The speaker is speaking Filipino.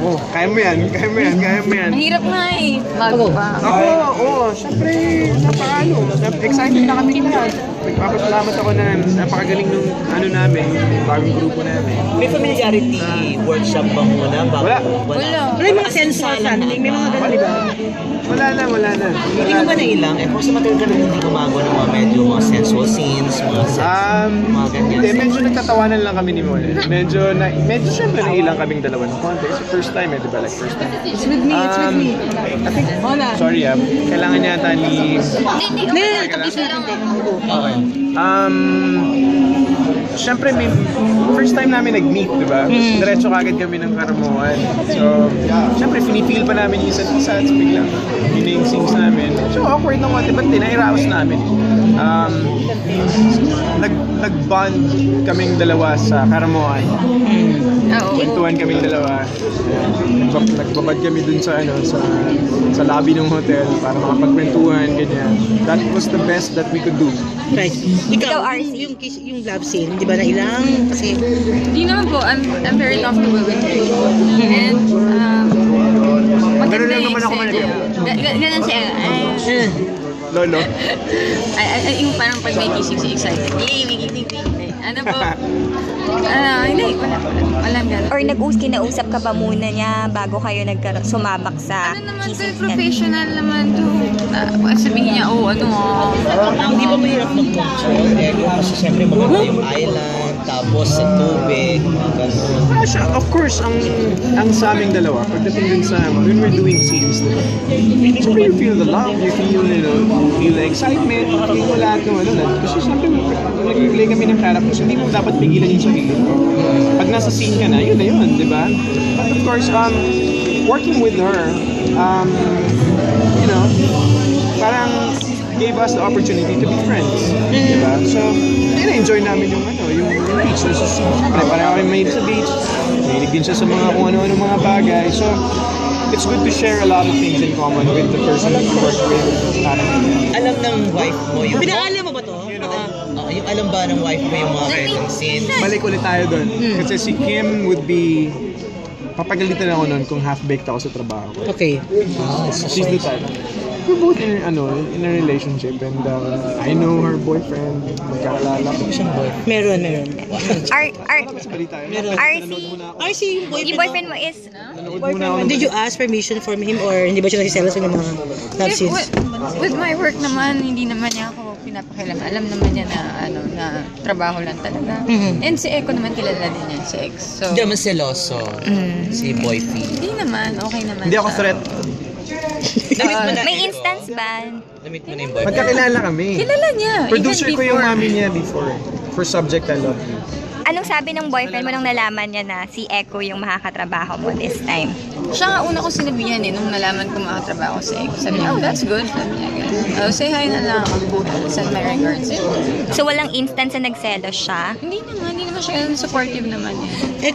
Oh, kaya mo yan. Mahirap nga eh. Bago pa. Siyempre, excited na kami lahat. Nagpapasalamat ako na napakagaling nung namin, bagong grupo namin. May familiarity workshop ba muna? Wala. May mga sensual may mga ganun, di ba? Wala na. Hindi mo ba nailang? Kung sa matagal ka hindi gumagawa ng mga medyo mga sensual scenes, mga sex, mga ganyan. Hindi, medyo nagtatawanan lang kami ni Mole. Medyo syempre nailang kaming dalawa ng konti. Kasi first time di ba? Like first time. It's with me. I think, sorry kailangan yata ni... Hindi. Kabisa lang. Okay. Siyempre, first time namin nag-meet, di ba? Diretso kagad kami ng karamuan. So, siyempre, pinipil pa namin yung isa't isa at biglang yun yung scenes namin. So, awkward na konti, but tinairaos namin. Nag-bond kaming dalawa sa karamuan. Kwentuhan kaming dalawa. Nagbabad kami dun sa lobby ng hotel para makapagkwentuhan, ganyan. That was the best that we could do. Right. Ikaw, yung love scene, di ba na ilang? Kasi... Hindi naman po. I'm very comfortable with it. And, Ganun lang naman ako ganun siya. Lolo. Yung parang pag may kissing si excited. Ano po? Hindi. Walang ganun. Or kinausap ka ba muna niya bago kayo sumabak sa Ano naman to, kissing scene? professional naman to. Sabihin niya, Hindi ba mahirap mag-control? Kasi siyempre maganda yung island, tapos sa tubig, mga ganun. Of course, ang sa aming dalawa, pagdating din sa, when we're doing scenes, siyempre you feel the love, you feel the excitement, you feel lahat ng kasi siyempre, nag-play kami ng characters, hindi mo dapat pigilan yung sarili mo. Pag nasa scene ka na, yun na yun, di ba? But of course, working with her, parang gave us the opportunity to be friends, di ba? So, enjoy namin yung beach. So, siyempre, pareho kami mahilig sa beach, mahilig din siya sa mga kung ano-ano mga bagay. So, it's good to share a lot of things in common with the person that you work with. Alam ng wife mo yung... Pinaalam mo ba to? Yung alam ba ng wife mo yung mga ganitong scene? Balik ulit tayo doon. Kasi si Kim would be... Papagalitan ako noon kung half-baked ako sa trabaho. Okay. She's the type. We're both in a relationship and I know her boyfriend. Magkakalala ko siyang boyfriend. Meron. RC, yung boyfriend mo is... Did you ask permission from him or hindi ba siya nagsiselos ng mga love scenes? With my work naman, hindi naman niya ako pinapakialam. Alam naman niya na trabaho lang talaga. And si Eko naman kilala din niya, si X. So, Hindi naman seloso, si boyfriend. Hindi naman, okay naman. Hindi ako threat. May instance ba? Namit mo na yung boyfriend. Magkakilala kami. Kilala niya. Producer even ko yung before. mami niya before. For Subject I Love You. Anong sabi ng boyfriend mo nung nalaman niya na si Echo yung makakatrabaho mo this time? Siya nga una ko sinabihan nung nalaman ko makatrabaho si Eko. Sabi niya, that's good. Sabi niya, say hi na lang. Send my regards. So walang instance na nagselos siya? Hindi naman siya supportive naman yan.